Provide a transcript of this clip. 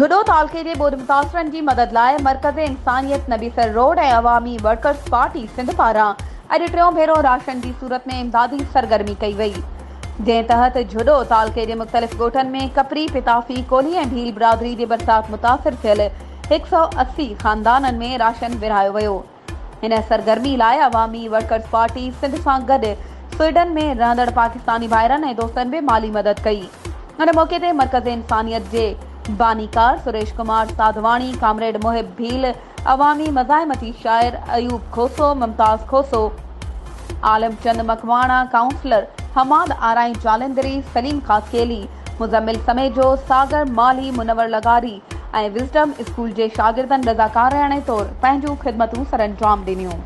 जुडो तालके जे ॿोॾ मुतासिरनि जी मदद लाइ मरकज़ इंसानियत नबीसर रोड ऐं अवामी वर्कर्स पार्टी सिंध पारां अॼु टियों भेरो राशन जी सूरत में इमदादी सरगर्मी कई वई, जंहिं तहत जुडो तालके जे मुख़्तलिफ़ ॻोठनि में कपरी, पिताफ़ी, कोली ऐं भील बिरादरी जे बरसात मुतासिर थियल 180 ख़ानदाननि में राशन विरहायो वियो। हिन सरगर्मी लाइ अवामी वर्कर्स पार्टी सिंध सां गॾु स्वीडन में रहंदड़ पाकिस्तानी भाइरनि ऐं दोस्तनि बि माली मदद कई। हिन मौक़े ते मरकज़ इंसानियत जे बानीकार सुरेश कुमार साधवाणी, कामरेड मुहिब भील, अवामी मज़ाहिमती शाइर अयूब खोसो, मुमताज़ खोसो, आलम चंद मकवाणा, काउंसलर हमाद आराई जालंधरी, सलीम खासकेली, मुज़म्मिल समेजो, सागर माली, मुनवर लगारी ऐं विज़डम स्कूल जे शागिर्दनि रज़ाकारणे तौरु पंहिंजूं ख़िदमतूं सरअंजाम ॾिनियूं।